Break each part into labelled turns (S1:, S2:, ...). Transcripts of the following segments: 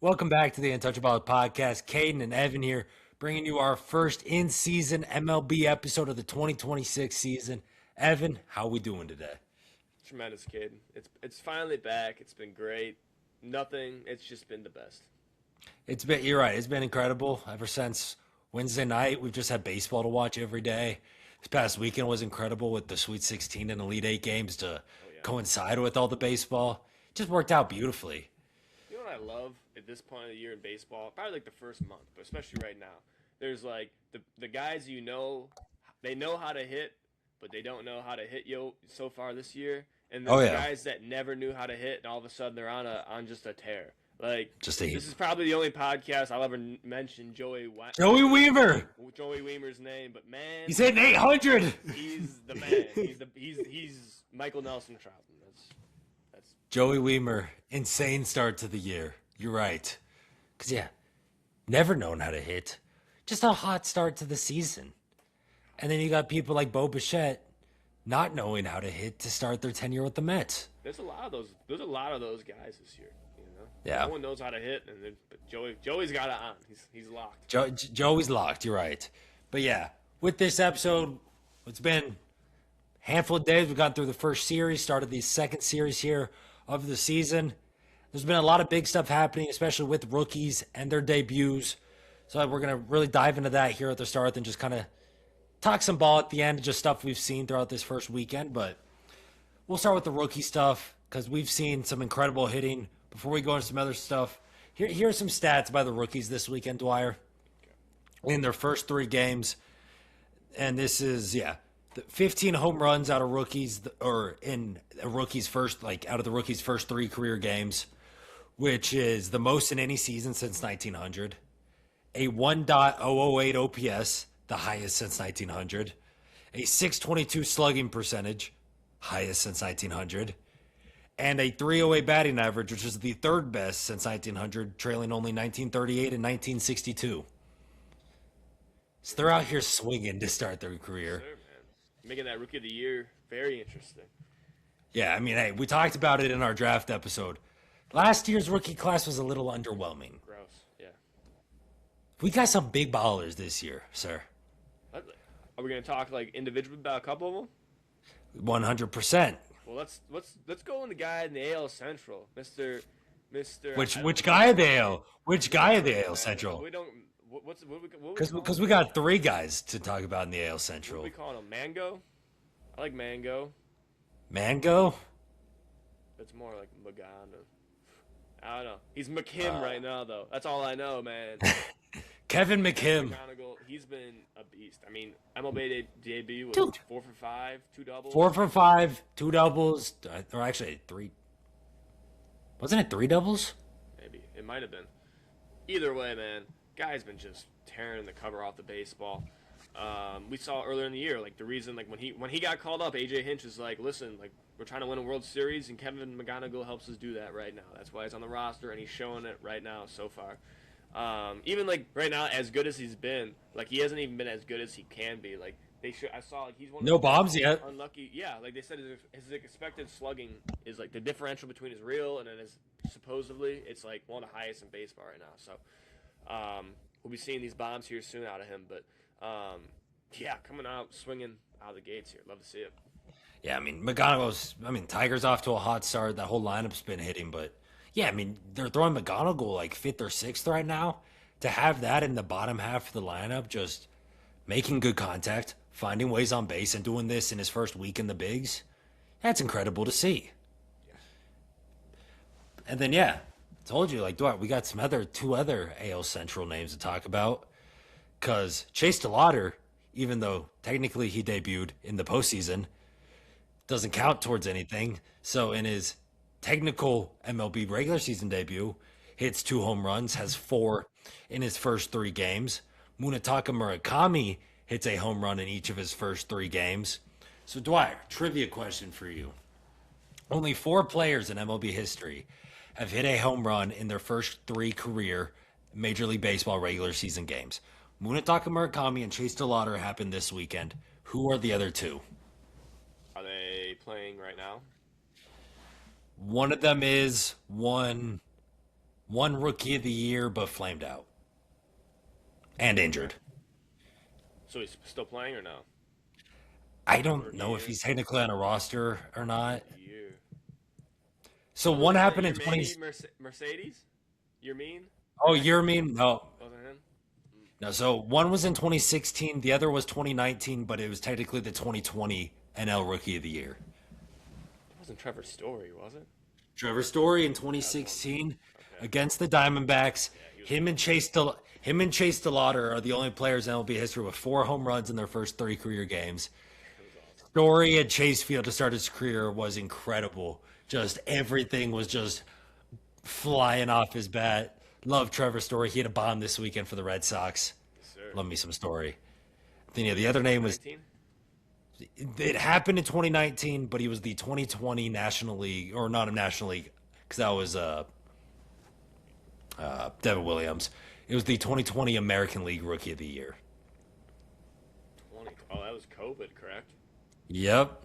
S1: Welcome back to the Untouchaballs podcast. Caden and Evan here, bringing you our first in-season MLB episode of the 2026 season. Evan, how we doing today?
S2: Tremendous, kid. It's finally back. It's been great. Nothing. It's just been the best.
S1: You're right, it's been incredible ever since Wednesday night. We've just had baseball to watch every day. This past weekend was incredible with the Sweet 16 and Elite 8 games to
S2: Oh yeah.
S1: coincide with all the baseball. Just worked out beautifully.
S2: You know what I love at this point of the year in baseball? Probably like the first month, but especially right now. There's like the guys they know how to hit, but they don't know how to hit you so far this year. And
S1: Oh
S2: there's
S1: yeah,
S2: guys that never knew how to hit, and all of a sudden they're on just a tear. Like
S1: just a
S2: this is probably the only podcast I'll ever mention
S1: Joey Weaver.
S2: Joey Weimer's name, but man,
S1: He's hitting 800.
S2: he's the man. He's Michael Nelson Troutman. That's
S1: Joey Weimer, insane start to the year. You're right. Because, yeah, never known how to hit. Just a hot start to the season. And then you got people like Bo Bichette not knowing how to hit to start their tenure with the Mets.
S2: there's a lot of those. There's a lot of those guys this year. You know,
S1: Yeah.
S2: no one knows how to hit, but Joey's got it on. He's locked.
S1: Joey's locked. You're right. But, yeah, with this episode, it's been a handful of days. We've gone through the first series, started the second series here of the season. There's been a lot of big stuff happening, especially with rookies and their debuts. So we're going to really dive into that here at the start and just kind of talk some ball at the end, just stuff we've seen throughout this first weekend. But we'll start with the rookie stuff because we've seen some incredible hitting. Before we go into some other stuff, here's some stats by the rookies this weekend, Dwyer, in their first three games. And this is, yeah, 15 home runs out of rookies, or in a rookie's first, like out of the rookie's first three career games, which is the most in any season since 1900. A 1.008 OPS, the highest since 1900. A 622 slugging percentage, highest since 1900. And a 308 batting average, which is the third best since 1900, trailing only 1938 and 1962. So they're out here swinging to start their
S2: Yes,
S1: career.
S2: sir, man. Making that rookie of the year very interesting.
S1: Yeah, I mean, hey, we talked about it in our draft episode. Last year's rookie class was a little underwhelming.
S2: Gross. Yeah.
S1: We got some big ballers this year, sir.
S2: Are we gonna talk like individually about a couple of them?
S1: 100%.
S2: Well, let's go in the guy in the AL Central, Mister.
S1: Which guy of the AL? Which guy of the AL Central?
S2: We don't. What we
S1: Because
S2: call
S1: we got three guys to talk about in the AL
S2: what
S1: Central.
S2: we calling him? Mango. I like Mango.
S1: Mango?
S2: It's more like Magana. I don't know. He's McKim right now, though. That's all I know, man.
S1: Kevin McKim.
S2: McGonagall, he's been a beast. I mean, MLB debut was
S1: Dude.
S2: 4 for 5, 2 doubles.
S1: 4 for 5, two doubles, or actually three. Wasn't it three doubles?
S2: Maybe it might have been. Either way, man, guy's been just tearing the cover off the baseball. We saw earlier in the year, like the reason, like when he got called up, AJ Hinch was like, "Listen, like we're trying to win a World Series, and Kevin McGonagall helps us do that right now. That's why he's on the roster, and he's showing it right now so far. Even like right now, as good as he's been, like he hasn't even been as good as he can be. Like I saw like he's one of
S1: No
S2: the
S1: bombs yet.
S2: unlucky. Yeah, like they said, his expected slugging is like the differential between his real and then his supposedly it's like one of the highest in baseball right now. So we'll be seeing these bombs here soon out of him. But yeah, coming out swinging out of the gates here. Love to see it.
S1: Yeah, I mean, Tiger's off to a hot start. That whole lineup's been hitting, but yeah, I mean, they're throwing McGonagall like fifth or sixth right now. To have that in the bottom half of the lineup, just making good contact, finding ways on base, and doing this in his first week in the bigs, that's incredible to see. And then, yeah, told you, like, Dwight, we got two other AL Central names to talk about. Because Chase DeLauder, even though technically he debuted in the postseason, doesn't count towards anything. So in his technical MLB regular season debut, hits 2 home runs, has 4 in his first 3 games. Munetaka Murakami hits a home run in each of his first 3 games. So Dwyer, trivia question for you. Only 4 players in MLB history have hit a home run in their first 3 career Major League Baseball regular season games. Munetaka Murakami and Chase DeLauder happened this weekend. Who are the other 2?
S2: Are they playing right now?
S1: One of them is, one Won Rookie of the Year, but flamed out and
S2: Okay.
S1: injured.
S2: So he's still playing or no?
S1: I don't
S2: Rookie of the
S1: know if
S2: year.
S1: he's technically on a roster or
S2: Rookie of
S1: not.
S2: the year.
S1: So
S2: Who
S1: one
S2: was it?
S1: happened
S2: Your
S1: in 20.
S2: maney Mercedes? Your mean?
S1: Oh,
S2: Max?
S1: you're mean? No,
S2: Wasn't him?
S1: no. So one was in 2016, the other was 2019, but it was technically the 2020 NL Rookie of the Year.
S2: It wasn't Trevor Story, was it?
S1: Trevor Story in
S2: That was one.
S1: 2016
S2: Okay.
S1: against the Diamondbacks.
S2: Yeah, he was
S1: Him and
S2: monster.
S1: Chase DeLauder are the only players in MLB history with 4 home runs in their first 3 career games.
S2: It was awesome.
S1: Story at Chase Field to start his career was incredible. Just everything was just flying off his bat. Love Trevor Story. He had a bomb this weekend for the Red Sox.
S2: Yes, sir.
S1: Love me some Story. Then yeah,
S2: He
S1: the
S2: was
S1: other name was
S2: 2019?
S1: it happened in 2019, but he was the 2020 National League or not a National League because that was Devin Williams. It was the 2020 American League Rookie of the Year.
S2: 20. Oh, that was COVID, correct?
S1: Yep.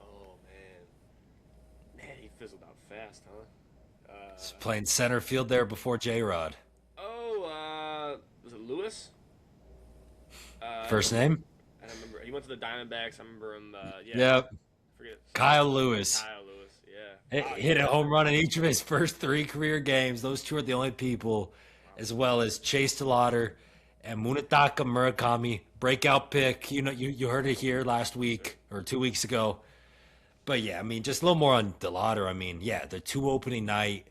S2: Oh, man. Man, he fizzled out fast, huh?
S1: He's playing center field there before J Rod.
S2: Was it Lewis?
S1: First name?
S2: I don't remember. He went to the Diamondbacks. I remember him. Yeah,
S1: Yep.
S2: forget it.
S1: Kyle Lewis.
S2: Kyle Lewis. Yeah. Wow,
S1: Hit a home run in each of his first 3 career games. Those two are the only people, as well as Chase DeLauder and Munetaka Murakami. Breakout pick. You know, you heard it here last
S2: yes, sir.
S1: week or 2 weeks ago. But yeah, I mean, just a little more on DeLauder. I mean, yeah, the 2 opening night.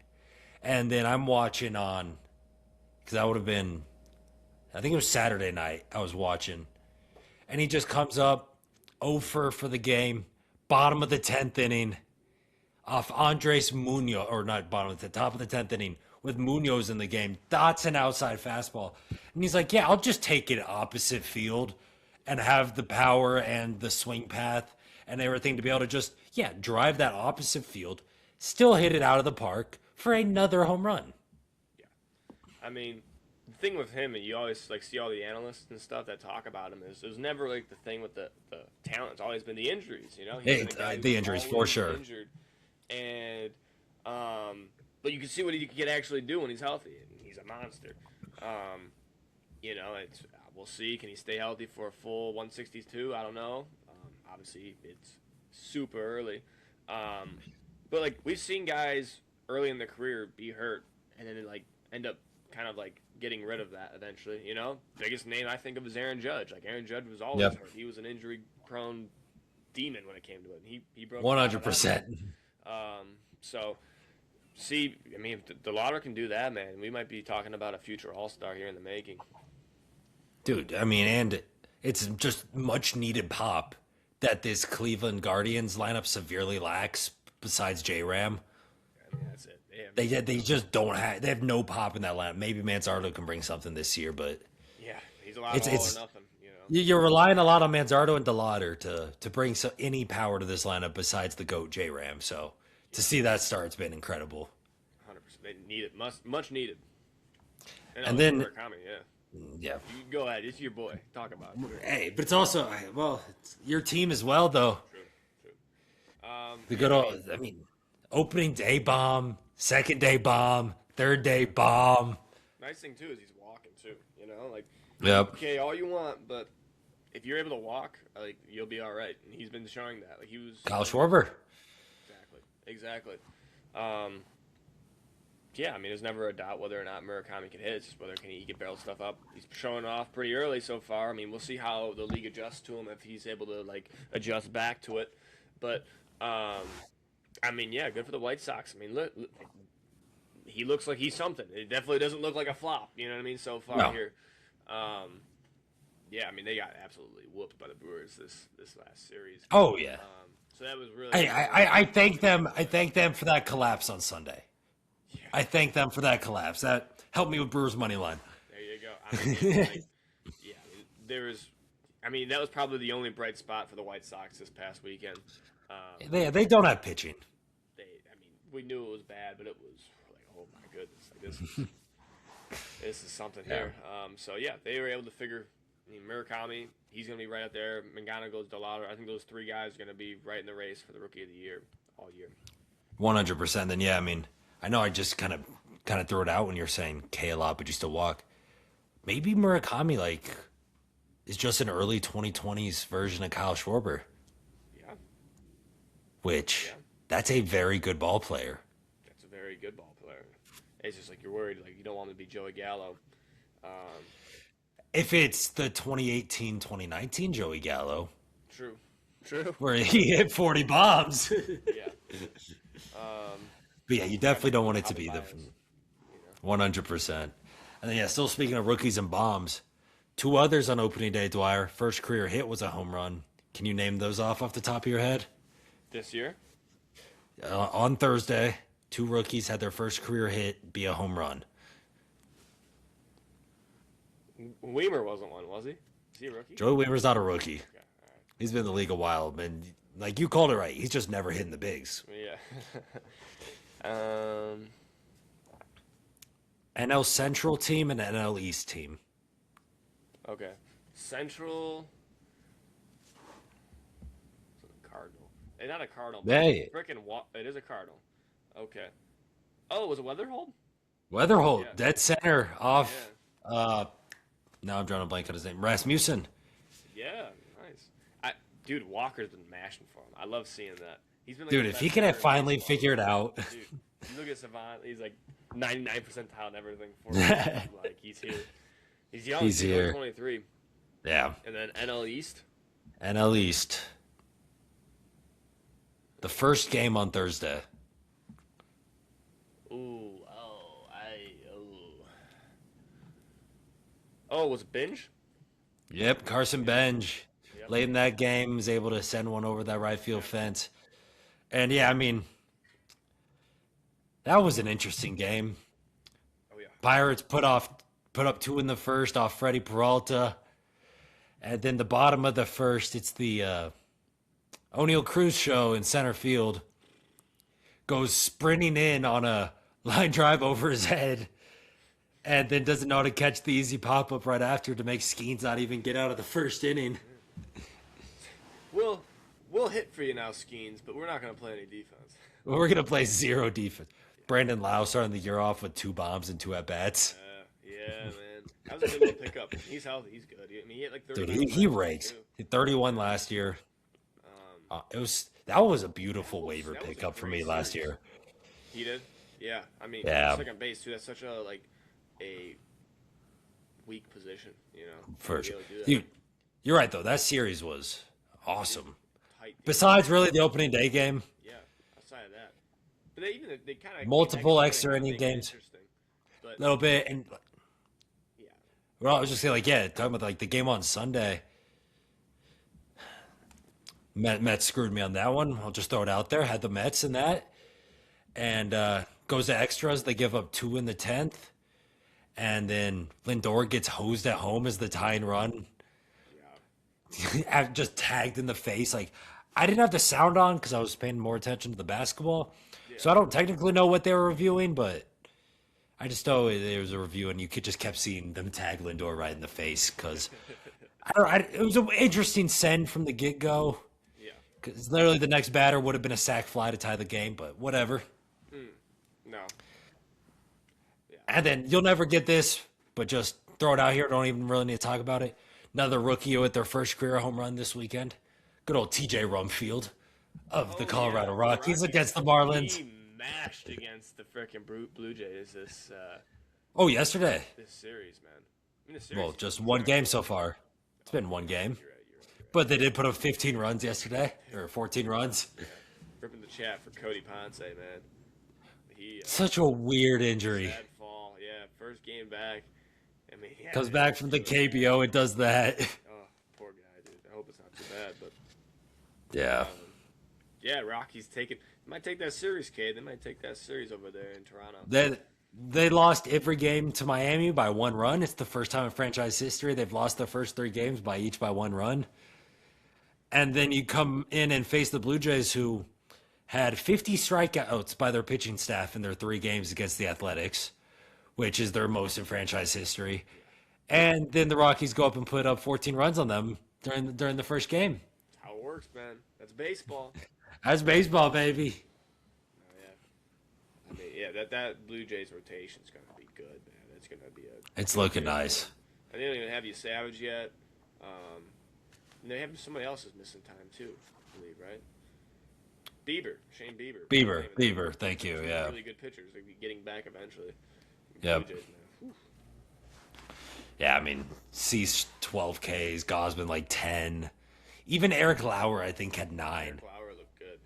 S1: And then I'm watching on, because that would have been, I think it was Saturday night I was watching. And he just comes up 0 for the game, bottom of the 10th inning, off Andres Munoz, or not bottom of the top of the 10th inning, with Munoz in the game. Dots an outside fastball. And he's like, yeah, I'll just take it opposite field and have the power and the swing path and everything to be able to just, yeah, drive that opposite field, still hit it out of the park for another home run.
S2: Yeah. I mean, the thing with him, and you always like see all the analysts and stuff that talk about him, is there's never like the thing with the talent. It's always been the injuries. You know, he's been a guy
S1: The
S2: who's
S1: injuries, for
S2: always
S1: sure.
S2: injured, and but you can see what he can actually do when he's healthy. And he's a monster. Um, you know, it's we'll see. Can he stay healthy for a full 162? I don't know. Obviously, it's super early. Um, but like we've seen guys early in their career be hurt and then like end up kind of like getting rid of that eventually. You know, biggest name I think of is Aaron Judge. Like Aaron Judge was always
S1: Yep.
S2: hurt. He was an injury prone demon when it came to it. He broke out of that.
S1: 100%.
S2: So see, I mean, if the Lauder can do that, man, we might be talking about a future All Star here in the making.
S1: Dude, I mean, and it's just much needed pop that this Cleveland Guardians lineup severely lacks besides J Ram.
S2: I mean, that's it.
S1: They just don't have they have no pop in that lineup. Maybe Manzardo can bring something this year, but
S2: Yeah, he's a lot
S1: it's
S2: of all or
S1: it's
S2: nothing. You know.
S1: you're relying a lot on Manzardo and DeLauder to bring any power to this lineup besides the GOAT J Ram. So to see that start's been incredible.
S2: 100%. They need it. Much needed.
S1: And then
S2: Murakami, yeah.
S1: yeah,
S2: You can go ahead. It's your boy. Talk about it.
S1: hey, but it's also well, it's your team as well though.
S2: True. True.
S1: The good old, I mean, opening day bomb, second day bomb, third day bomb.
S2: Nice thing too is he's walking too. You know, like
S1: Yep.
S2: okay, all you want, but if you're able to walk, like you'll be all right. And he's been showing that. Like he was
S1: Kyle Schwarber.
S2: exactly. Um, yeah, I mean, there's never a doubt whether or not Murakami can hit. It's just whether he can barrel stuff up. He's showing off pretty early so far. I mean, we'll see how the league adjusts to him if he's able to like adjust back to it. But I mean, yeah, good for the White Sox. I mean, look he looks like he's something. It definitely doesn't look like a flop. You know what I mean? So far
S1: No.
S2: here. Yeah, I mean, they got absolutely whooped by the Brewers this last series.
S1: Oh yeah.
S2: So that was really.
S1: I thank them. I thank them for that collapse on Sunday.
S2: Yeah.
S1: I thank them for that collapse. That helped me with Brewers money line.
S2: There you go. I mean, like, yeah, there was. I mean, that was probably the only bright spot for the White Sox this past weekend.
S1: They don't have pitching.
S2: I mean, we knew it was bad, but it was like, oh my goodness, like this is this is something here. So yeah, they were able to figure. I mean, Murakami, he's going to be right up there. Mangano goes DeLauder. I think those three guys are going to be right in the race for the Rookie of the Year all year.
S1: 100%. Then yeah, I mean, I know I just kind of threw it out when you're saying K a lot, but you still walk. Maybe Murakami is just an early 2020s version of Kyle Schwarber,
S2: Yeah,
S1: which
S2: yeah,
S1: that's a very good ball player.
S2: that's a very good ball player. It's just like you're worried, like you don't want him to be Joey Gallo. Um,
S1: If it's the 2018-2019 Joey Gallo,
S2: true, true.
S1: where he hit 40 bombs.
S2: Yeah. Um,
S1: But yeah, you
S2: kind
S1: definitely
S2: of
S1: don't want it to
S2: Javi
S1: be the
S2: Baez, you know.
S1: 100%. And then, yeah, still speaking of rookies and bombs, two others on opening day, Dwyer. First career hit was a home run. Can you name those off the top of your head?
S2: This year,
S1: On Thursday, two rookies had their first career hit be a home run.
S2: Weimer wasn't one, was he? Is he a rookie?
S1: Joey Wimmer's not a rookie.
S2: Okay, all
S1: He's been in the league a while, and like you called it right, he's just never hitting the bigs.
S2: right. Yeah.
S1: NL Central team and NL East team.
S2: Okay. Central. Cardinal. Not a cardinal.
S1: Hey.
S2: Frickin' it is a cardinal. Okay. Oh, was it Weatherhold?
S1: Weatherholt,
S2: Yeah.
S1: dead center off.
S2: Yeah.
S1: Now I'm drawing a blank on his name. Rasmussen.
S2: Yeah. Nice. Dude, Walker's been mashing for him. I love seeing that. He's been like
S1: Dude,
S2: the
S1: if
S2: best
S1: he can
S2: hitter in
S1: finally
S2: baseball.
S1: figure it out.
S2: Dude, you look at Savant. He's like 99 percentile and everything for him. Like he's here. He's young.
S1: He's
S2: only
S1: here.
S2: 23.
S1: Yeah.
S2: And then NL East.
S1: NL East. The first game on Thursday.
S2: Ooh. Oh, was it Binge?
S1: Yep, Carson Benj.
S2: Yep.
S1: Late in that game, was able to send one over that right field fence. And yeah, I mean, that was an interesting game.
S2: Oh yeah.
S1: Pirates put up two in the first off Freddie Peralta. And then the bottom of the first, it's the O'Neill Cruz show in center field. Goes sprinting in on a line drive over his head. And then doesn't know how to catch the easy pop-up right after to make Skeens not even get out of the first inning.
S2: We'll hit for you now, Skeens, but we're not gonna play any defense.
S1: We're going to play zero defense. Brandon Lau starting the year off with 2 bombs and 2 at-bats.
S2: Yeah, man. That was a good little pickup. He's healthy. He's good. I mean, he hit like 30.
S1: Dude, he rakes. He hit 31 last year. That was a beautiful waiver
S2: that was a
S1: pickup for
S2: great
S1: me last
S2: series.
S1: year.
S2: He did. Yeah, I mean,
S1: Yeah.
S2: second base too. That's such a weak position, you know.
S1: For
S2: to be
S1: sure.
S2: able to do that.
S1: Dude, you're right, though. That series was awesome.
S2: Tight, dude.
S1: Besides, really, the opening day game.
S2: Yeah, outside of that, but they kind of
S1: Multiple extra inning games.
S2: Interesting, but
S1: A little bit. And
S2: yeah,
S1: well, I was just saying, talking about the game on Sunday. Mets screwed me on that one. I'll just throw it out there. Had the Mets in that. And goes to extras. They give up 2 in the 10th. And then Lindor gets hosed at home as the tying run.
S2: yeah.
S1: Just tagged in the face. Like, I didn't have the sound on because I was paying more attention to the basketball. So I don't technically know what they were reviewing, but I just know there was a review and you just kept seeing them tag Lindor right in the face because it was an interesting send from the get-go.
S2: Yeah.
S1: Because literally the next batter would have been a sac fly to tie the game, but whatever.
S2: No.
S1: And then you'll never get this, but just throw it out here. Don't even really need to talk about it. Another rookie with their first career home run this weekend. Good old TJ Rumfield of the Colorado Rockies against the Marlins.
S2: He mashed against the frickin' Blue Jays
S1: Oh, yesterday.
S2: this series, man. I mean, the series
S1: Well, just one game so far. It's been one game.
S2: You're right.
S1: But they did put up 15 runs yesterday, or 14 runs.
S2: Ripping the chat for Cody Ponce, man. He
S1: Such a weird injury.
S2: sad fall. Yeah, first game back. I mean, yeah,
S1: Comes back from the KBO and does that.
S2: Oh, poor guy, dude. I hope it's not too bad, but
S1: Yeah.
S2: yeah, Rockies taking. They might take that series, Cade. They might take that series over there in Toronto.
S1: They lost every game to Miami by 1 run. It's the first time in franchise history they've lost their first 3 games by 1 run. And then you come in and face the Blue Jays, who had 50 strikeouts by their pitching staff in their 3 games against the Athletics, which is their most in franchise history. And then the Rockies go up and put up 14 runs on them during the first game.
S2: That's how it works, man. That's baseball.
S1: That's baseball, baby.
S2: Oh, yeah. I mean, yeah, that Blue Jays rotation is going to be good, man. It's going to be a.
S1: It's looking nice.
S2: And they don't even have you Savage yet. And they have somebody else is missing time too, I believe, right? Shane Bieber.
S1: Bieber. Thank you. Yeah.
S2: Really good pitchers. They'll be getting back eventually.
S1: Yep.
S2: Blue Jays, man.
S1: Yeah, I mean, Cease 12 Ks, Gosman like 10. Even Eric Lauer, I think, had 9.
S2: Eric Lauer looked good.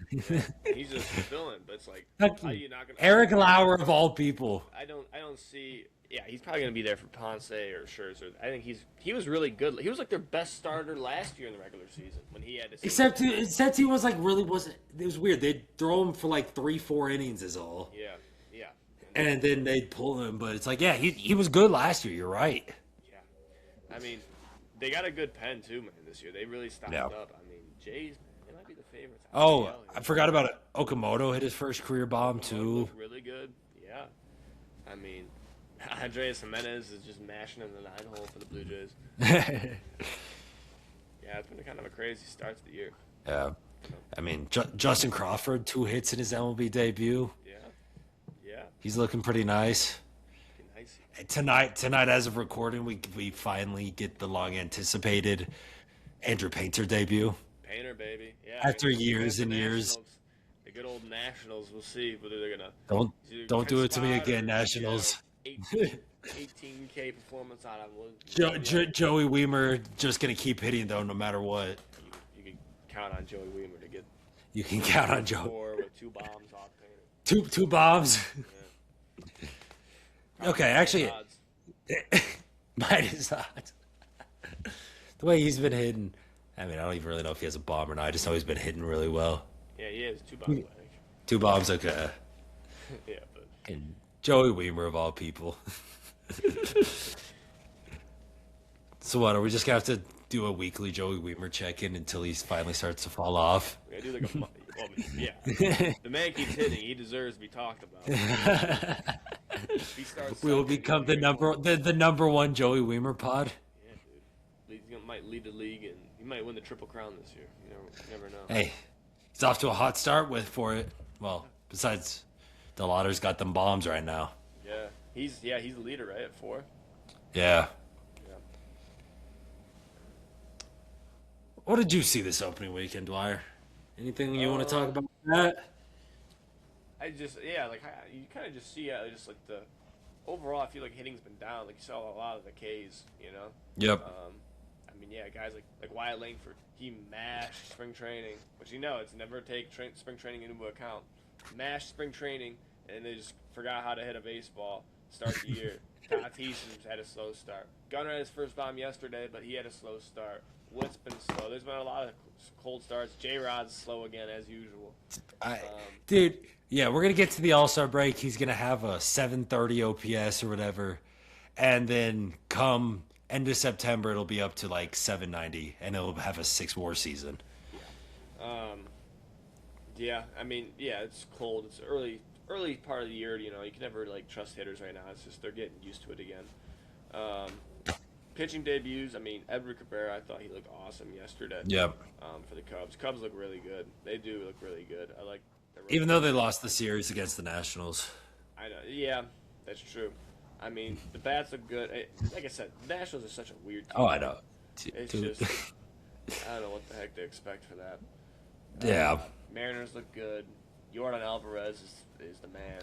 S2: Yeah. He's just fulfilling, but it's like, how are you not gonna?
S1: Eric Lauer of all people.
S2: I don't see. Yeah, he's probably gonna be there for Ponce or Scherzer. I think he was really good. He was like their best starter last year in the regular season when he had to.
S1: Except he was like really wasn't. It was weird. They'd throw him for like 3-4 innings is all.
S2: Yeah.
S1: And then they'd pull him, but it's like, yeah, he was good last year. You're right.
S2: Yeah, I mean, they got a good pen too, man. This year they really stocked up. I mean, Jays, man, they might be the favorites.
S1: I forgot about it. Okamoto hit his first career bomb too.
S2: Really good. Yeah. I mean, Andres Jimenez is just mashing in the 9-hole for the Blue Jays. Yeah, it's been kind of a crazy start to the year.
S1: Yeah. I mean, Justin Crawford, 2 hits in his MLB debut.
S2: Yeah.
S1: He's looking pretty nice.
S2: Nice.
S1: Tonight, as of recording, we finally get the long anticipated Andrew Painter debut.
S2: Painter, baby. Yeah.
S1: After years and years.
S2: The good old Nationals. We'll see whether they're gonna.
S1: Don't do it to me again, Nationals.
S2: 18K performance out of
S1: Joey Weimer just gonna keep hitting though, no matter what.
S2: You can count on Joey Weimer to get.
S1: You can count on Joey.
S2: With 2 bombs off Painter.
S1: Two bombs.
S2: Yeah.
S1: Okay, actually, minus odds. The way he's been hitting, I mean, I don't even really know if he has a bomb or not. I just know he's been hitting really well.
S2: Yeah, he has 2 bombs, I think.
S1: 2 bombs, okay.
S2: Yeah, but.
S1: And Joey Weimer of all people. So what, are we just gonna have to do a weekly Joey Weimer check-in until he finally starts to fall off?
S2: Yeah, do like yeah. The man keeps hitting. He deserves to be talked about. He starts.
S1: We will become the number 1 Joey Weimer pod.
S2: Yeah, dude. He might lead the league, and he might win the Triple Crown this year. You never know.
S1: Hey, he's off to a hot start for it. Well, besides, Delauder's got them bombs right now.
S2: Yeah, he's the leader, right, at 4.
S1: Yeah. What did you see this opening weekend, Dwyer? Anything you want to talk about that?
S2: You kind of just see just like the overall. I feel like hitting's been down. Like you saw a lot of the K's, you know.
S1: Yep.
S2: I mean, yeah, guys like Wyatt Langford, he mashed spring training, which it's never take spring training into account. Mashed spring training, and they just forgot how to hit a baseball. Start the year. Tatis had a slow start. Gunnar had his first bomb yesterday, but he had a slow start. Wood's been slow. There's been a lot of cold starts. J-Rod's slow again, as usual.
S1: Dude, yeah, we're going to get to the All-Star break. He's going to have a 730 OPS or whatever. And then come end of September, it'll be up to like 790, and it'll have a 6-WAR season.
S2: Yeah, I mean, yeah, it's cold. It's early part of the year, you know. You can never, trust hitters right now. It's just they're getting used to it again. Pitching debuts, I mean, Edward Cabrera, I thought he looked awesome yesterday.
S1: Yep.
S2: For the Cubs. Cubs look really good. They do look really good. I like
S1: even though they lost the series against the Nationals.
S2: I know. Yeah, that's true. I mean, the bats look good. Like I said, the Nationals are such a weird team.
S1: Oh, I know.
S2: It's just, I don't know what the heck to expect for that.
S1: Yeah.
S2: Mariners look good. Yordan Alvarez is the man.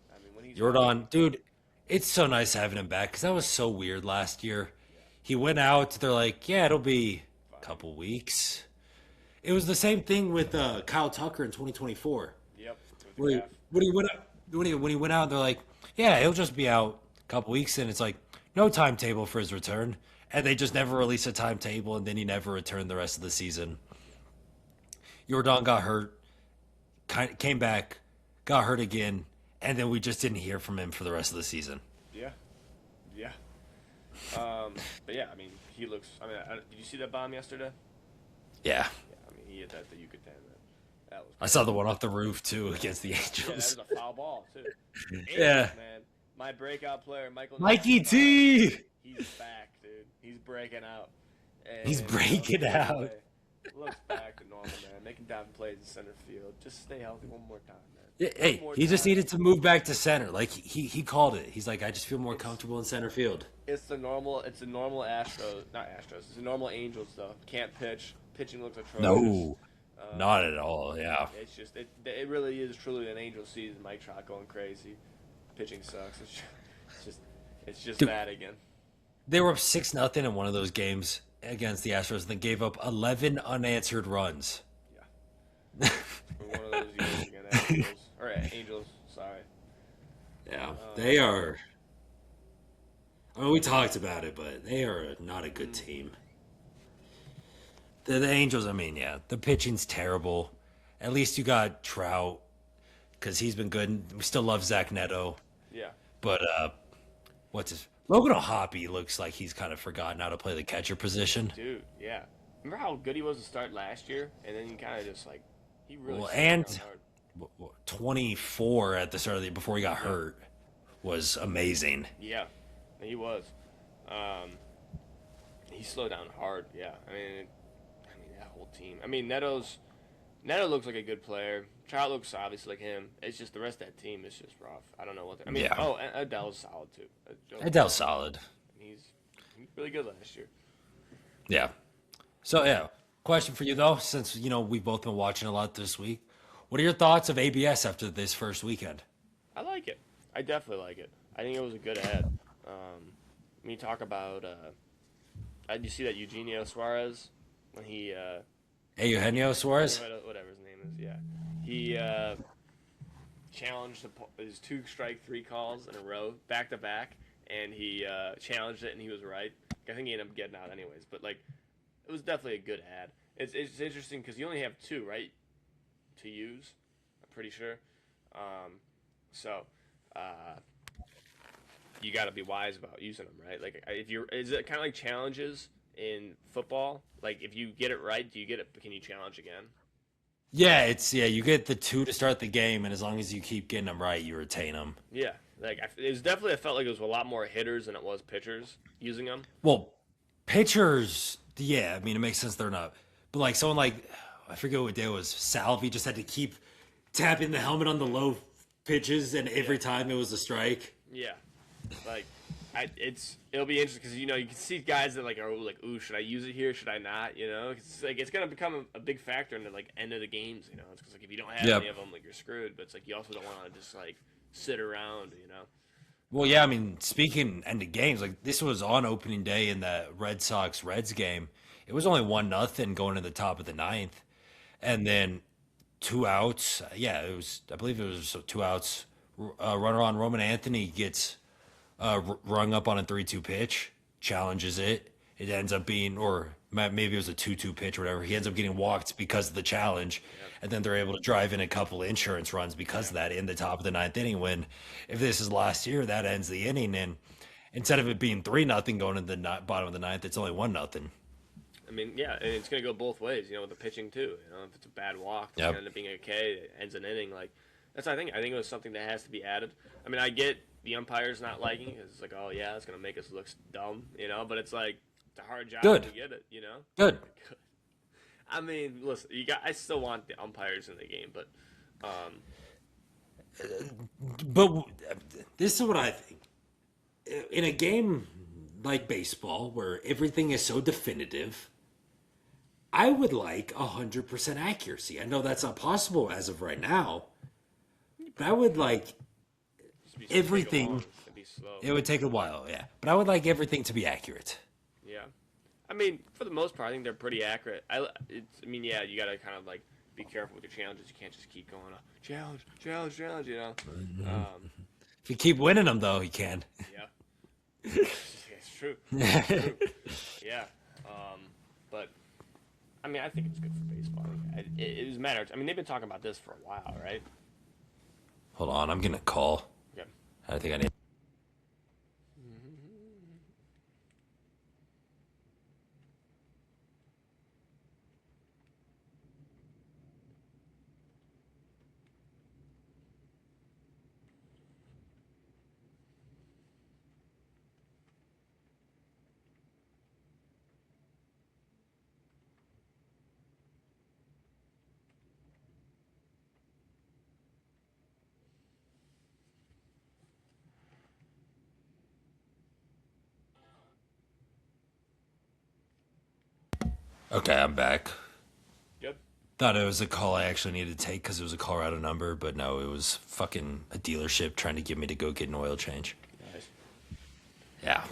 S2: I mean, when he's
S1: Yordan, dude, it's so nice having him back because that was so weird last year. He went out. They're like, yeah, it'll be a couple weeks. It was the same thing with Kyle Tucker in 2024.
S2: Yep.
S1: When he went out, they're like, yeah, he'll just be out a couple weeks, and it's like no timetable for his return, and they just never released a timetable, and then he never returned the rest of the season. Yordan got hurt, came back, got hurt again, and then we just didn't hear from him for the rest of the season.
S2: Yeah. But yeah, I mean, he looks. I mean, did you see that bomb yesterday?
S1: Yeah.
S2: I mean, he hit that the Yucatan. That was.
S1: I saw the one off the roof too against the Angels.
S2: Yeah, that was a foul ball too. Angels,
S1: Yeah.
S2: Man, my breakout player,
S1: Mikey T.
S2: He's back, dude. He's breaking out. And,
S1: He's breaking out.
S2: Looks back to normal, man. Making diving plays in center field. Just stay healthy one more time, man. One
S1: Hey,
S2: more
S1: he just
S2: time.
S1: needed to move back to center. Like he called it. He's like, I just feel more comfortable in center field.
S2: It's the normal. It's the normal Astros, not Astros. It's the normal Angels though. Can't pitch. Pitching looks atrocious.
S1: No,
S2: Um,
S1: not at all. Yeah.
S2: it's just it really is truly an Angel season. Mike Trout going crazy. Pitching sucks. It's just it's just
S1: Dude,
S2: that again.
S1: they were up 6-0 in one of those games against the Astros, and then gave up 11 unanswered runs.
S2: Yeah, for one of those years again, Astros or Angels. Sorry.
S1: Yeah,
S2: Um,
S1: they are. I mean, we talked about it, but they are not a good team. The Angels, I mean, yeah, the pitching's terrible. At least you got Trout because he's been good. We still love Zach Neto,
S2: yeah,
S1: but what's his Logan O'Hoppe looks like he's kind of forgotten how to play the catcher position.
S2: dude. Yeah. Remember how good he was to start last year, and then he kind of just like he really
S1: Well,
S2: slowed
S1: and
S2: down hard.
S1: 24 at the start of the year before he got hurt was amazing.
S2: Yeah, he was. Um, he slowed down hard. Yeah, I mean that whole team. I mean Neto looks like a good player. Trout looks obviously like him. It's just the rest of that team is just rough. I don't know what. I mean,
S1: Yeah,
S2: oh, and Adele's solid too.
S1: Adele's solid.
S2: He's really good last year.
S1: Yeah. So yeah, question for you though, since we've both been watching a lot this week. What are your thoughts of ABS after this first weekend?
S2: I like it. I definitely like it. I think it was a good ad. When you talk about, did you see that Eugenio Suarez when he
S1: Eugenio Suarez?
S2: whatever his name is? Yeah, he challenged his two strike three calls in a row, back to back, and he challenged it, and he was right. I think he ended up getting out anyways, but like, it was definitely a good ad. It's interesting because you only have two, right, to use. I'm pretty sure. So, you got to be wise about using them, right? Like, if you're, is it kind of like challenges in football? Like, if you get it right, do you get it? Can you challenge again?
S1: Yeah, you get the two to start the game, and as long as you keep getting them right, you retain them.
S2: Yeah, like it was definitely. I felt like it was a lot more hitters than it was pitchers using them.
S1: Well, pitchers, yeah, I mean it makes sense they're not, but like someone like I forget what day it was. Salvi just had to keep tapping the helmet on the low pitches, and every
S2: Yeah,
S1: time it was a strike.
S2: yeah. Like, it'll be interesting because you can see guys that like are like, ooh, should I use it here? Should I not? It's like it's gonna become a big factor in the like end of the games. It's 'cause, like if you don't have
S1: Yep.
S2: any of them, like you're screwed. But it's like you also don't want to just like sit around.
S1: Well, yeah, I mean, speaking end of games, like this was on opening day in the Red Sox Reds game. It was only 1-0 going to the top of the ninth, and then 2 outs. Yeah, it was. I believe it was 2 outs. Runner on Roman Anthony gets rung up on a 3-2 pitch, challenges it. It ends up being, or maybe it was a 2-2 pitch or whatever. He ends up getting walked because of the challenge,
S2: Yep.
S1: and then they're able to drive in a couple insurance runs because of that in the top of the ninth inning. When if this is last year, that ends the inning, and instead of it being 3-0 going to the bottom of the ninth, it's only 1-0.
S2: I mean, yeah, and it's gonna go both ways. With the pitching too. If it's a bad walk, it's
S1: Yep.
S2: gonna end up being okay. It ends an inning. Like that's I think. I think it was something that has to be added. I mean, I get the umpires not liking it. It's like, oh yeah, it's gonna make us look dumb. But it's like it's a hard job
S1: Good.
S2: to get it.
S1: Good.
S2: Good. I mean, listen, I still want the umpires in the game, but
S1: But this is what I think. In a game like baseball, where everything is so definitive, I would like 100% accuracy. I know that's not possible as of right now, but I would like
S2: it'd take
S1: everything.
S2: long. It'd be slow.
S1: It would take a while, yeah. But I would like everything to be accurate.
S2: Yeah, I mean, for the most part, I think they're pretty accurate. I mean, yeah, you gotta kind of like be careful with your challenges. You can't just keep going challenge, challenge, challenge.
S1: If you keep winning them, though, you can.
S2: Yeah, it's true. It's true. Yeah, but I mean, I think it's good for baseball. It is a matter. I mean, they've been talking about this for a while, right?
S1: Hold on, I'm gonna call.
S2: Okay.
S1: I think I need. Okay, I'm back.
S2: Good.
S1: Thought it was a call I actually needed to take because it was a Colorado number, but no, it was fucking a dealership trying to get me to go get an oil change.
S2: Nice.
S1: Yeah.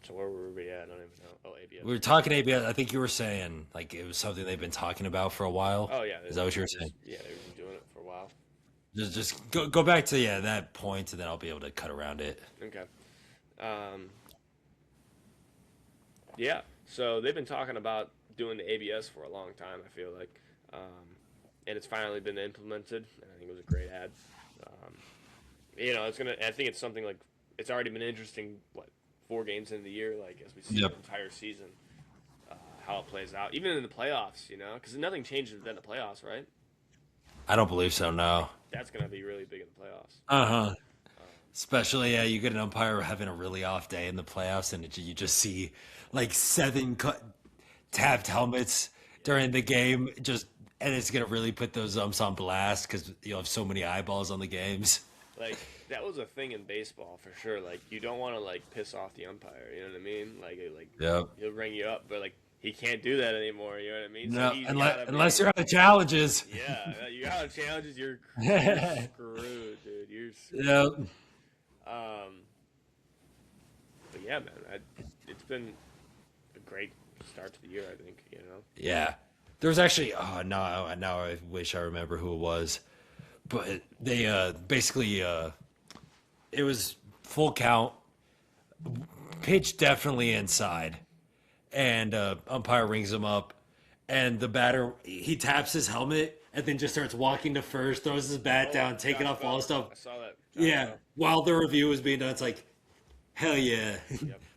S2: So where were we at? I don't even know. Oh, ABS.
S1: We were talking ABS. I think you were saying like it was something they've been talking about for a while.
S2: Oh yeah.
S1: Is that what you were saying?
S2: Yeah, they've been doing it for a while.
S1: Just go back to that point, and then I'll be able to cut around it.
S2: Okay. Yeah. So they've been talking about doing the ABS for a long time. I feel like, and it's finally been implemented. And I think it was a great ad. It's gonna. I think it's something like it's already been interesting. What 4 games into the year, like as we see
S1: Yep.
S2: the entire season, how it plays out, even in the playoffs. Because nothing changes in the playoffs, right?
S1: I don't believe so. No.
S2: That's gonna be really big in the playoffs.
S1: Uh-huh. Especially, yeah, you get an umpire having a really off day in the playoffs, and you just see like 7 tapped helmets during the game, and it's gonna really put those umps on blast because you have so many eyeballs on the games.
S2: Like that was a thing in baseball for sure. Like you don't want to like piss off the umpire. You know what I mean? Like
S1: Yep.
S2: he'll ring you up, but like he can't do that anymore. You know what I mean?
S1: No,
S2: he's
S1: unless,
S2: gotta
S1: unless you're out of challenges.
S2: yeah, you got challenges. You're screwed, dude. You're screwed.
S1: Yep.
S2: But yeah, man, it's been a great start to the year. I think
S1: Yeah. There was actually now I wish I remember who it was. But they basically it was full count, pitch definitely inside, and umpire rings him up, and the batter he taps his helmet and then just starts walking to first, throws his bat down, taking
S2: Josh
S1: off all
S2: Bell.
S1: his stuff.
S2: I saw that.
S1: Yeah, while the review was being done, it's like, hell yeah,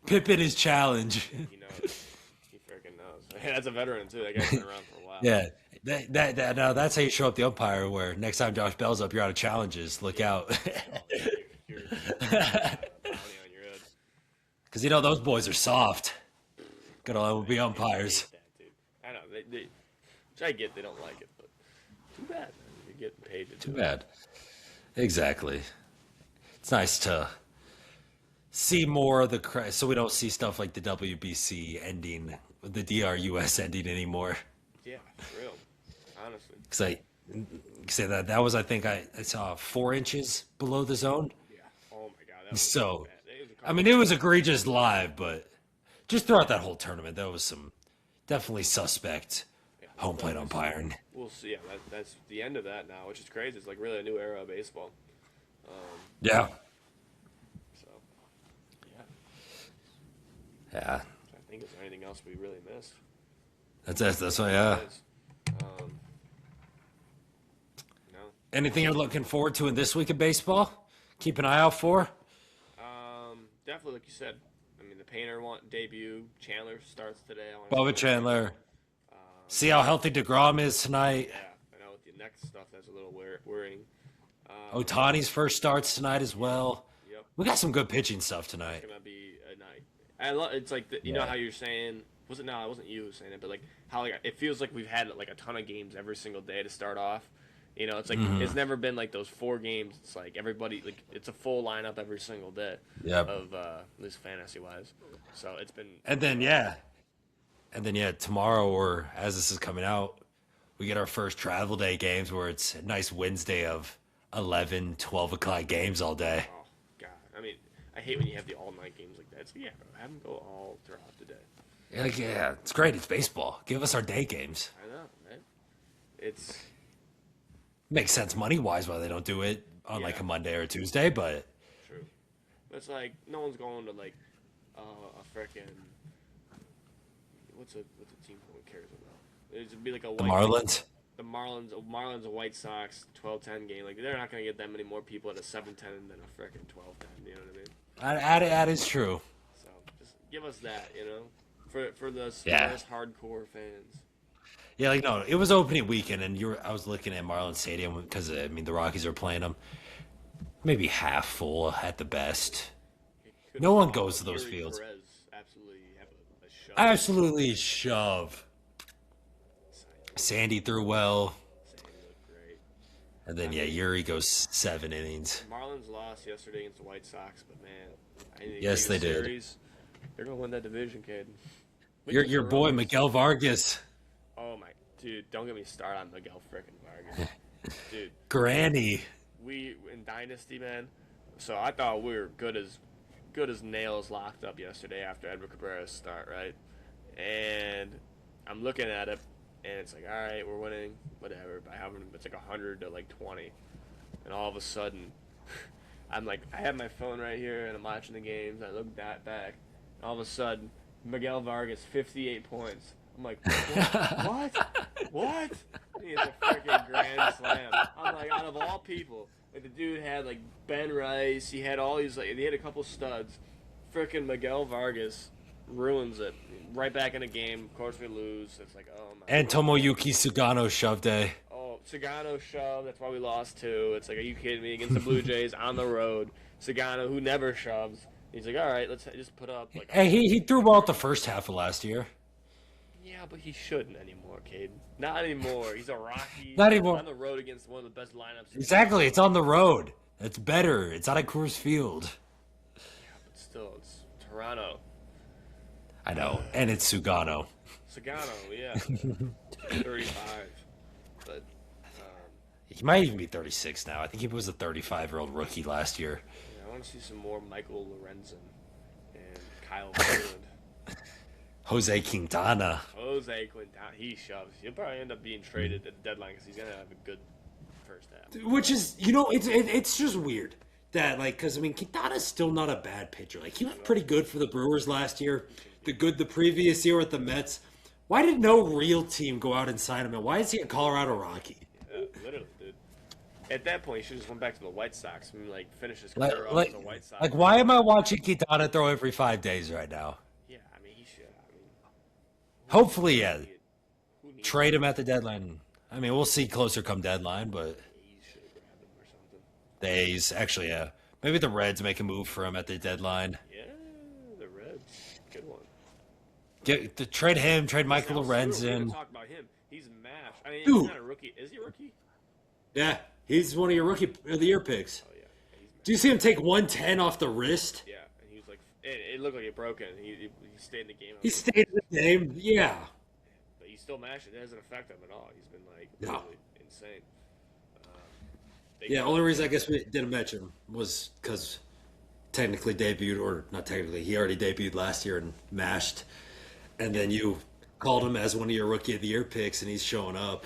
S1: Pippin is challenge.
S2: He knows. He freaking knows. That's a veteran too. That guy's been around for a while.
S1: Yeah. Now that's how you show up the umpire. Where next time Josh Bell's up, you're out of challenges. Look out,
S2: You're bounty on your head.
S1: because those boys are soft. Good old MLB umpires.
S2: That, dude. I know which I get. They don't like it, but too bad, man. You're getting paid to
S1: Too
S2: do it.
S1: bad. Exactly. It's nice to see more of so we don't see stuff like the WBC ending, the DRUS ending anymore.
S2: Yeah, for real. Honestly.
S1: Because I say that was I think I saw 4 inches below the zone.
S2: Yeah. Oh my god. That was
S1: So,
S2: bad. It was a
S1: I mean, it was egregious live, but just throughout that whole tournament, there was some definitely suspect home plate umpiring.
S2: We'll see. Yeah, that's the end of that now, which is crazy. It's like really a new era of baseball.
S1: Yeah.
S2: So, yeah.
S1: Yeah.
S2: I think is there anything else we really missed?
S1: That's why, yeah.
S2: It is. No.
S1: Anything you're looking forward to in this week of baseball? Keep an eye out for?
S2: Definitely, like you said. I mean, the Painter debut. Chandler starts today.
S1: Bubba Chandler. See how healthy DeGrom is tonight.
S2: Yeah, I know. With the neck stuff, that's a little worrying.
S1: Otani's first starts tonight as well.
S2: Yep.
S1: We got some good pitching stuff tonight.
S2: It's gonna be a night. It's like you know how you're saying. Was it? No, it wasn't you saying it, but like how like it feels like we've had like a ton of games every single day to start off. It's like it's never been like those 4 games. It's like everybody like it's a full lineup every single day.
S1: Yep.
S2: Of at least fantasy wise. So it's been.
S1: And then tomorrow, or as this is coming out, we get our first travel day games where it's a nice Wednesday of 11, 12 o'clock games all day.
S2: Oh god, I mean, I hate when you have the all night games like that. So yeah, bro, have them go all throughout the day.
S1: Yeah, it's great. It's baseball. Give us our day games.
S2: I know, right? It's
S1: Makes sense money wise why they don't do it on like
S2: Yeah.
S1: a Monday or a Tuesday, but
S2: true. But it's like no one's going to like a frickin' what's a team no one cares about? It'd be like a
S1: the Marlins.
S2: The Marlins, a White Sox 12-10 game. Like they're not gonna get that many more people at a 7-10 than a frickin' 12-10. You know what I mean?
S1: That is true.
S2: So just give us that, for the
S1: Yeah.
S2: most hardcore fans.
S1: Yeah, like no, it was opening weekend, and I was looking at Marlins Stadium because I mean the Rockies are playing them, maybe half full at the best.
S2: Couldn't
S1: No one
S2: follow
S1: goes to those
S2: Yuri
S1: fields.
S2: Perez absolutely have a shove.
S1: Absolutely shove. Sandy threw well,
S2: Sandy looked great.
S1: and then Yuri goes 7 innings.
S2: Marlins lost yesterday against the White Sox, but man, I think
S1: Yes, they did.
S2: Series, they're gonna win that division, kid.
S1: Your boy Miguel Vargas,
S2: Oh my, dude! Don't get me started on Miguel frickin' Vargas, dude.
S1: Granny.
S2: We in Dynasty, man. So I thought we were good as nails locked up yesterday after Edward Cabrera's start, right? And I'm looking at it, and it's like, all right, we're winning, whatever. By having it's like 100 to like 20, and all of a sudden, I'm like, I have my phone right here, and I'm watching the games. I look that back, and all of a sudden, Miguel Vargas 58 points. I'm like, what? He hits a freaking grand slam. I'm like, out of all people, like the dude had like Ben Rice. He had all these like he had a couple studs. Freaking Miguel Vargas ruins it. Right back in the game. Of course we lose. It's like, oh my.
S1: And Tomoyuki Sugano shoved a.
S2: Oh, Sagano shoved. That's why we lost too. It's like, are you kidding me? Against the Blue Jays on the road. Sagano, who never shoves. He's like, all right, let's just put up. Like,
S1: Hey, he threw well at the first half of last year.
S2: yeah, but he shouldn't anymore, Caden. Not anymore. He's a Rocky.
S1: Not anymore.
S2: On the road against one of the best lineups.
S1: Exactly, it's on the road. It's better. It's out of Coors Field.
S2: Yeah, but still, it's Toronto.
S1: I know, and it's Sugano.
S2: Sagano, yeah. 35. But,
S1: He might even be 36 now. I think he was a 35-year-old rookie last year.
S2: yeah, I want to see some more Michael Lorenzen and Kyle Freeland.
S1: Jose Quintana.
S2: Jose Quintana, he shoves. He'll probably end up being traded at the deadline because he's going to have a good first half.
S1: Which is, it's just weird that, like, because, I mean, Quintana's still not a bad pitcher. Like, he was pretty good for the Brewers last year, the previous year with the Mets. Why did no real team go out and sign him? And why is he a Colorado Rocky?
S2: Yeah, literally, dude. At that point, he should just went back to the White Sox and, like, finish his career off with the White Sox.
S1: Like, why am I watching Quintana throw every 5 days right now?
S2: Yeah, I mean, he should. I mean,
S1: Hopefully, yeah.
S2: who needs
S1: Trade him at the deadline. I mean, we'll see closer come deadline, but
S2: he should have grabbed him or something.
S1: days. Actually, yeah. Maybe the Reds make a move for him at the deadline.
S2: Yeah, the Reds. Good one.
S1: Trade him, trade Michael
S2: Now, Stewart, we
S1: Lorenzen.
S2: didn't talk about him. He's mashed. I mean,
S1: Dude.
S2: he's not a rookie. Is he a rookie?
S1: Yeah, he's one of your rookie of the year picks.
S2: Oh, yeah. He's mashed.
S1: Do you see him take 110 off the wrist?
S2: Yeah, and he was like, it looked like it broke in. He stayed in the game.
S1: He stayed in the game. Yeah.
S2: But he's still mashed. It doesn't affect him at all. He's been like
S1: No.
S2: really insane.
S1: Yeah, only reason I guess we didn't mention him was because technically debuted, or not technically, he already debuted last year and mashed. And then you called him as one of your rookie of the year picks, and he's showing up.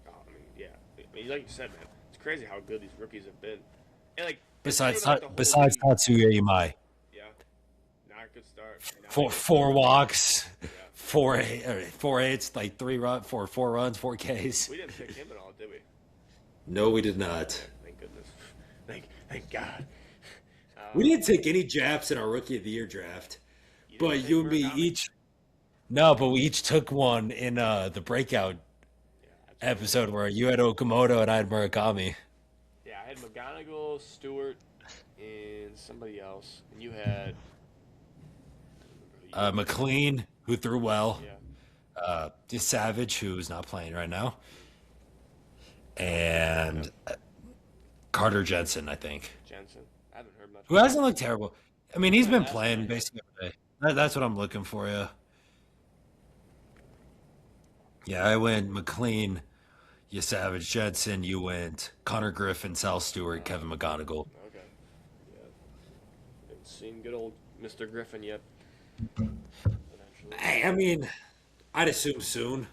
S2: Oh, I mean, yeah. I mean, like you said, man, it's crazy how good these rookies have been. And like
S1: Besides
S2: throughout the whole
S1: besides
S2: league-
S1: Tatsuya Imai.
S2: yeah, not a good start. And now
S1: Four walks,
S2: Yeah.
S1: four hits, like four runs, 4 Ks.
S2: We didn't pick him at all, did we?
S1: No, we did not.
S2: Thank goodness. Thank God.
S1: We didn't take any Japs in our rookie of the year draft,
S2: You didn't
S1: but
S2: take
S1: you and me
S2: Murakami?
S1: each. No, but we each took one in the breakout
S2: Yeah, absolutely.
S1: episode where you had Okamoto and I had Murakami.
S2: Yeah, I had McGonigal, Stewart, and somebody else, and you had.
S1: McLean, who threw well.
S2: Yeah.
S1: Just Savage, who's not playing right now. And Carter Jensen, I think.
S2: Jensen. I haven't heard much.
S1: Who hasn't looked terrible. I mean, he's been
S2: That's
S1: playing
S2: nice.
S1: basically every day. That's what I'm looking for, yeah. Yeah, I went McLean, you Savage Jensen, you went Connor Griffin, Sal Stewart, Kevin McGonigal.
S2: Okay. Yeah. Haven't seen good old Mr. Griffin yet. Eventually.
S1: I mean, I'd assume soon.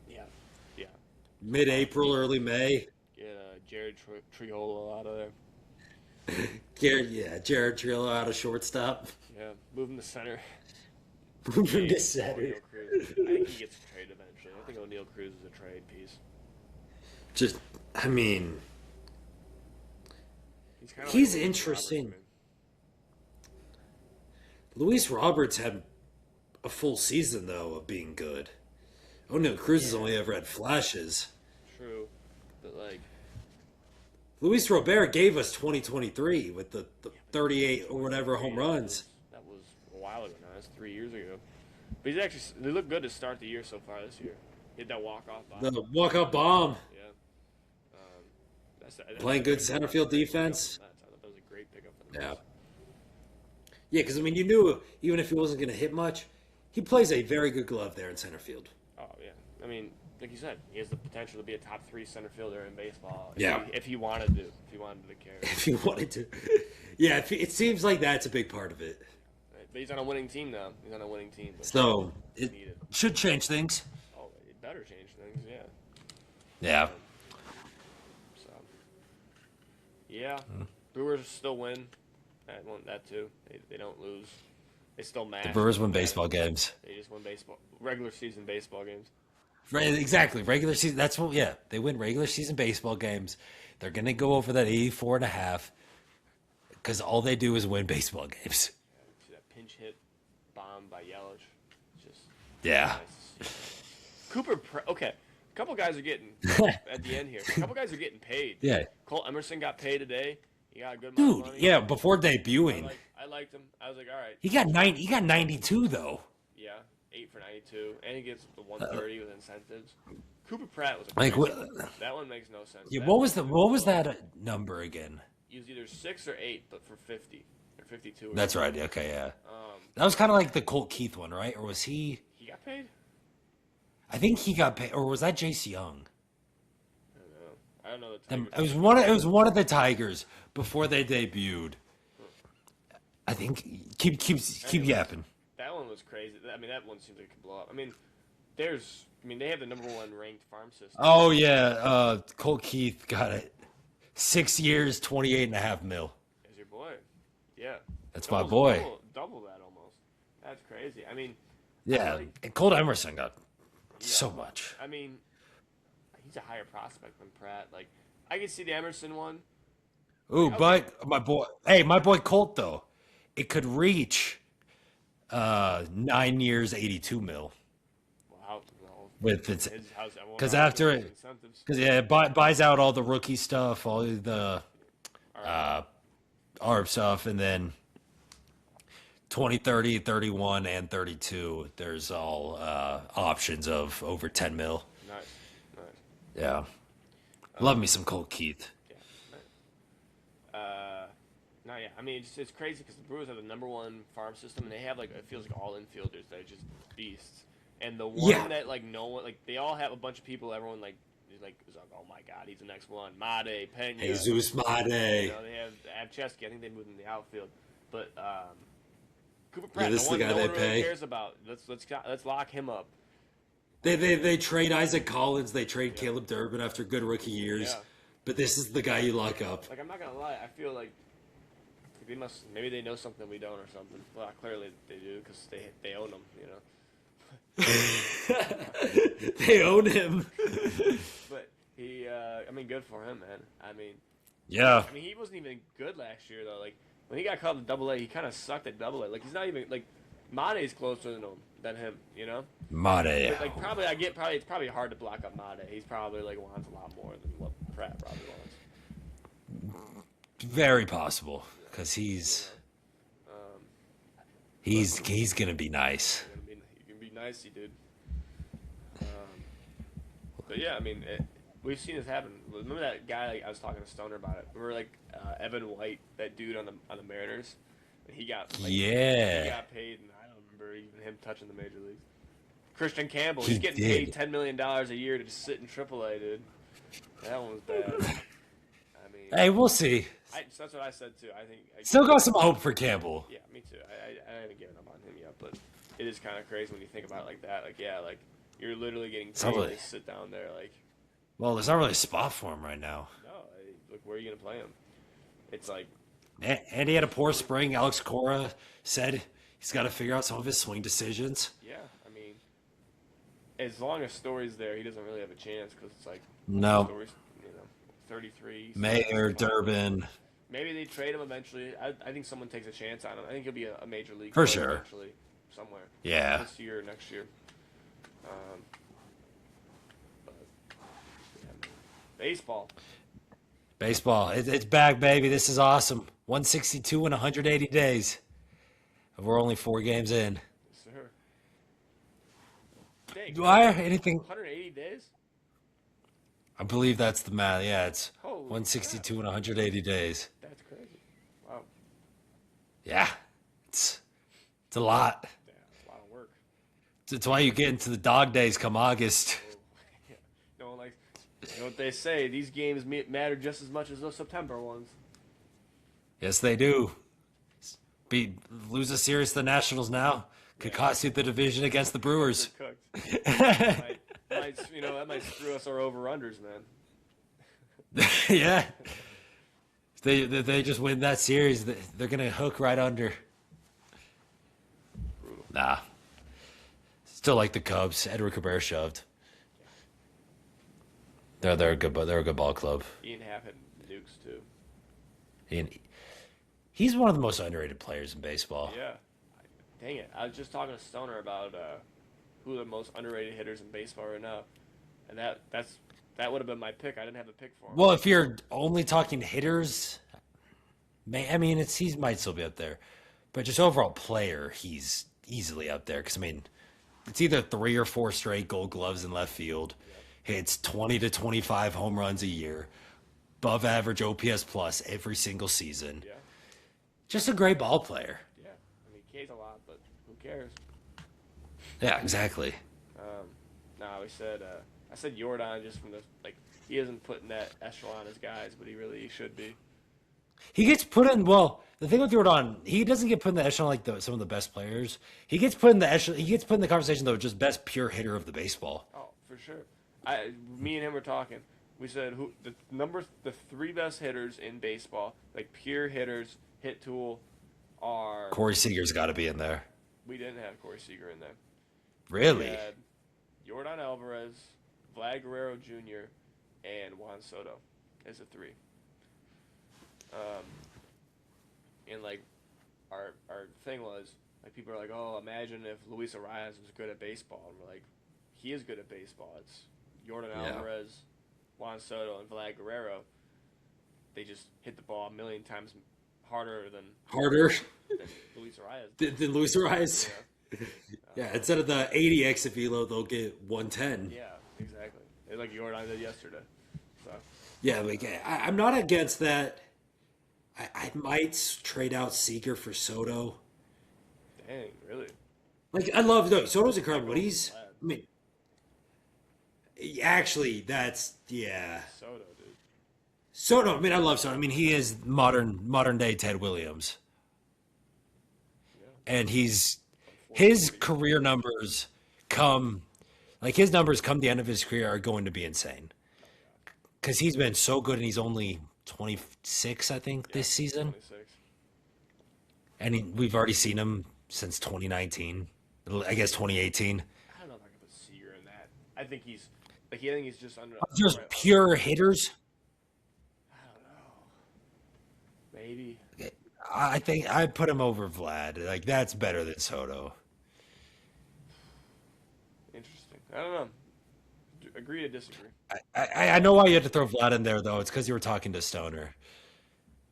S2: Yeah. Yeah.
S1: Mid-April, early May.
S2: Get Jared Triolo out of there.
S1: Jared Trillo out of shortstop.
S2: Yeah. Move him to center.
S1: Moving to
S2: O'Neal
S1: center.
S2: Cruz. I think he gets traded eventually. I think O'Neal Cruz is a trade piece.
S1: Just, I mean,
S2: He's kind of
S1: He's
S2: like Luis
S1: interesting.
S2: Roberts,
S1: Luis Roberts had a full season, though, of being good. O'Neal Cruz has only ever had flashes.
S2: man. True. But like,
S1: Luis Robert gave us 2023 with the 38 or whatever home runs.
S2: that was a while ago now. That's 3 years ago. But he's actually, they look good to start the year so far this year. He had that walk-off bomb.
S1: The walk-up bomb.
S2: Yeah. That's
S1: Playing good center field defense.
S2: I thought that was a great pickup for the
S1: Yeah.
S2: Mets.
S1: Yeah, because, I mean, you knew even if he wasn't going to hit much, he plays a very good glove there in center field.
S2: Oh yeah, I mean, like you said, he has the potential to be a top 3 center fielder in baseball.
S1: Yeah.
S2: If he wanted to, if he wanted to carry.
S1: If he wanted to, yeah, it seems like that's a big part of it.
S2: Right. But he's on a winning team now. He's on a winning team.
S1: So it should change things.
S2: Oh, it better change things. Yeah.
S1: Yeah.
S2: So. Yeah. Brewers still win. That too. They don't lose. They still match.
S1: The Brewers win baseball games.
S2: They just win regular season baseball games.
S1: Right, exactly. Regular season. That's what. Yeah, they win regular season baseball games. They're gonna go over that 84.5 because all they do is win baseball games.
S2: Yeah, see that pinch hit bomb by Yelich. Just
S1: Yeah.
S2: nice to see. Cooper. Okay, a couple guys are getting at the end here. A couple guys are getting paid.
S1: Yeah.
S2: Cole Emerson got paid today. He got a good amount
S1: Dude.
S2: of money.
S1: Yeah. Before debuting,
S2: I liked him. I was like, all right.
S1: he got 90. He got 92 though.
S2: Yeah, 8 for 92, and he gets the 130 with incentives. Cooper Pratt was a
S1: Like
S2: crazy
S1: what?
S2: one. That one makes no sense.
S1: Yeah.
S2: That
S1: What was that number again?
S2: He was either 6 or 8, but for 50 or 52. Or
S1: That's
S2: something.
S1: right. Okay. Yeah.
S2: Um,
S1: That was kind of like the Colt Keith one, right? Or was he?
S2: he got paid.
S1: I think he got paid. Or was that Jace Young?
S2: I don't know the Tigers.
S1: It was one. It was one of the Tigers before they debuted. I think keep yapping.
S2: That one was crazy. I mean, that one seems like it could blow up. I mean, they have the number 1 ranked farm system.
S1: Oh yeah, Colt Keith got it. 6 years, 28.5 mil.
S2: Is your boy? Yeah.
S1: That's my boy.
S2: Double that almost. That's crazy. I mean.
S1: Yeah, and Colt Emerson got so much.
S2: I mean, he's a higher prospect than Pratt. Like, I can see the Emerson one.
S1: Ooh,
S2: Okay.
S1: but my boy Colt though, it could reach 9 years, 82 mil.
S2: Wow. No.
S1: With its
S2: Because
S1: because after it, because yeah, it buys out all the rookie stuff, all the ARB stuff, and then 20, 30, 31, and 32. There's all options of over 10 mil.
S2: Nice.
S1: Yeah, love me some Colt Keith.
S2: Yeah. No, yeah. I mean, it's crazy because the Brewers have the number 1 farm system, and they have it feels like all infielders that are just beasts. And the one that no one they all have a bunch of people. Everyone is like, oh my god, he's the next one. Made, Pena,
S1: Jesus Made.
S2: They have Chesky. I think they moved in the outfield, but Cooper Pratt,
S1: this is the guy
S2: no
S1: they
S2: one really
S1: pay.
S2: cares about. Let's lock him up.
S1: They trade Isaac Collins. They trade Caleb Durbin after good rookie years.
S2: Yeah.
S1: But this is the guy you lock up.
S2: I'm not gonna lie. I feel like maybe they know something we don't or something. Well, clearly they do because they own him.
S1: They own him.
S2: But he, I mean, good for him, man. I mean,
S1: Yeah.
S2: he wasn't even good last year though. Like when he got called to Double A, he kind of sucked at Double A. Like he's not even Made's closer than him.
S1: Made.
S2: But, it's probably hard to block up Made. He's probably wants a lot more than what Pratt probably wants.
S1: Very possible because he's gonna be nice.
S2: You can be nicey, dude. But yeah, I mean, we've seen this happen. Remember that guy? I was talking to Stoner about it. Remember Evan White, that dude on the Mariners? And he got he got paid, and I don't remember even him touching the major leagues. Christian Campbell, he's getting paid $10 million a year to just sit in AAA, dude. That one was bad. I mean,
S1: Hey, we'll see.
S2: so that's what I said too. I think
S1: Still got some hope for Campbell.
S2: Yeah, me too. I haven't given up on him yet, but it is kind of crazy when you think about it like that. You're literally getting paid to sit down there.
S1: Well, there's not really a spot for him right now.
S2: No, where are you gonna play him? It's like,
S1: And he had a poor spring. Alex Cora said he's got to figure out some of his swing decisions.
S2: yeah, I mean, as long as Story's there, he doesn't really have a chance because it's
S1: No.
S2: Story's, 33.
S1: Mayer, Durbin.
S2: Maybe they trade him eventually. I think someone takes a chance on him. I think he'll be a major league
S1: For
S2: player
S1: sure.
S2: eventually, somewhere.
S1: Yeah.
S2: This year or next year. But, yeah, man. Baseball.
S1: Baseball. It's back, baby. This is awesome. 162 in 180 days. We're only 4 games in.
S2: Yes, sir. Dang,
S1: Do I anything?
S2: 180 days?
S1: I believe that's the math. Yeah, it's
S2: Holy
S1: 162 in 180 days.
S2: That's crazy. Wow.
S1: Yeah, it's a lot.
S2: Yeah, it's a lot of work.
S1: That's why you get into the dog days come August.
S2: No one likes. You know what they say? These games matter just as much as those September ones.
S1: Yes, they do. Lose a series to the Nationals now. Could cost you the division against the Brewers.
S2: They're cooked. That might screw us our over-unders, man.
S1: Yeah. If they just win that series, they're going to hook right under.
S2: Brutal.
S1: Nah. Still like the Cubs. Edward Cabrera shoved. They're a good ball club.
S2: Ian Happ had nukes, too.
S1: He's one of the most underrated players in baseball.
S2: Yeah. Dang it. I was just talking to Stoner about who are the most underrated hitters in baseball right now. And that would have been my pick. I didn't have a pick for him.
S1: Well, if you're only talking hitters, I mean, he might still be up there. But just overall player, he's easily up there. Because, I mean, it's either 3 or 4 straight Gold Gloves in left field. Hits 20 to 25 home runs a year. Above average OPS plus every single season.
S2: Yeah.
S1: Just a great ball player.
S2: Yeah. I mean, K's a lot, but who cares?
S1: Yeah, exactly.
S2: I said Jordan just from he isn't putting that echelon as guys, but he should be.
S1: He gets put in. Well, the thing with Jordan, he doesn't get put in the echelon like some of the best players. He gets put in the echelon. He gets put in the conversation though, just best pure hitter of the baseball.
S2: Oh, for sure. Me and him were talking. We said the 3 best hitters in baseball, like pure hitters, hit tool, are.
S1: Corey Seager's got to be in there.
S2: We didn't have Corey Seager in there.
S1: Really?
S2: We had Yordan Alvarez, Vlad Guerrero Jr., and Juan Soto as a 3. And our thing was people are like, oh, imagine if Luis Arias was good at baseball, and we're like, he is good at baseball. It's Yordan Alvarez, Juan Soto, and Vlad Guerrero. They just hit the ball a million times harder than Luis Arias.
S1: Than Luis Arias.
S2: Yeah.
S1: Yeah, instead of the 80 exit velo, they'll get 110.
S2: Yeah, exactly. Like Jordan did yesterday. So.
S1: Yeah, I'm not against that. I might trade out Seager for Soto.
S2: Dang, really?
S1: Soto's incredible, but actually, that's, yeah.
S2: Soto, dude.
S1: Soto, I love Soto. He is modern day Ted Williams.
S2: Yeah.
S1: And his career numbers come the end of his career are going to be insane. Because he's been so good and he's only 26, I think, this season.
S2: 26.
S1: And we've already seen him since 2019. I guess 2018.
S2: I don't know if I can put Seager in that. I think he's just under.
S1: Just pure hitters.
S2: I don't know. Maybe.
S1: I think I'd put him over Vlad. That's better than Soto.
S2: Interesting. I don't know. Agree to disagree.
S1: I know why you had to throw Vlad in there, though. It's because you were talking to Stoner.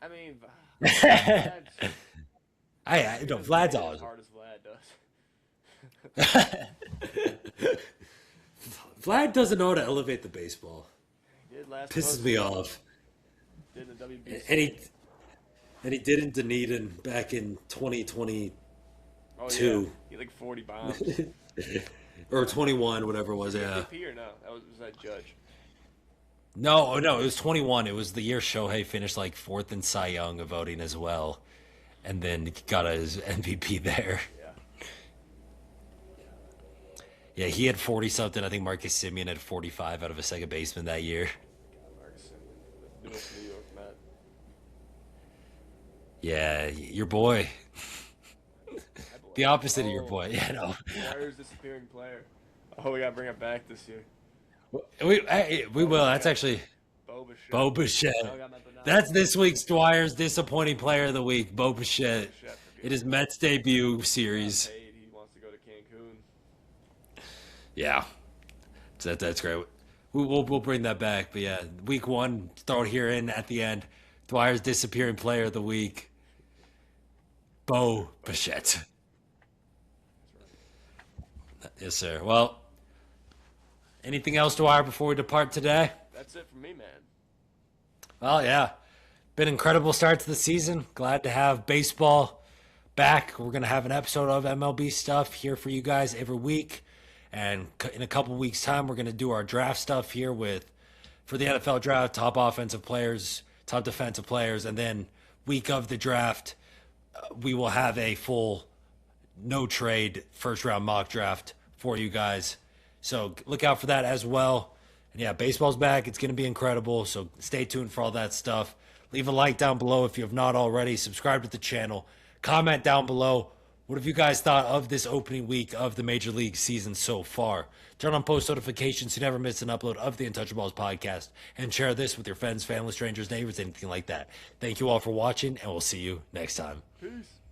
S2: I mean,
S1: Vlad's
S2: as
S1: awesome.
S2: hard as Vlad does.
S1: Vlad doesn't know how to elevate the baseball.
S2: He did last.
S1: Pisses me off.
S2: Did in the WBC.
S1: And he did in Dunedin back in 2022.
S2: Oh yeah, he had 40 bombs.
S1: Or 21, whatever it was. Yeah.
S2: MVP or no? Was that Judge?
S1: No, it was 21. It was the year Shohei finished 4th in Cy Young of voting as well, and then got his MVP there. Yeah, he had 40 something. I think Marcus Semien had 45 out of a second baseman that year.
S2: Marcus Semien, New York Met.
S1: Yeah, your boy. The opposite of your boy. Yeah, no.
S2: Wires disappearing player. Oh, we gotta bring it back this year.
S1: We will. That's actually Bo Bichette. That's this week's Dwyer's disappointing player of the week, Bo Bichette. It is Mets debut series.
S2: He wants to go to Cancun.
S1: Yeah, that's great. We'll bring that back. But yeah, week 1, throw it here in at the end. Dwyer's disappearing player of the week, Bo Bichette. Yes, sir. Well, anything else, Dwyer, before we depart today?
S2: That's it for me, man.
S1: Well, yeah. Been an incredible start to the season. Glad to have baseball back. We're going to have an episode of MLB stuff here for you guys every week. And in a couple weeks' time, we're going to do our draft stuff here for the NFL draft, top offensive players, top defensive players. And then week of the draft, we will have a full no trade first round mock draft for you guys. So look out for that as well. And yeah, baseball's back. It's going to be incredible. So stay tuned for all that stuff. Leave a like down below if you have not already. Subscribe to the channel. Comment down below. What have you guys thought of this opening week of the Major League season so far? Turn on post notifications so you never miss an upload of the Untouchaballs podcast. And share this with your friends, family, strangers, neighbors, anything like that. Thank you all for watching, and we'll see you next time.
S2: Peace.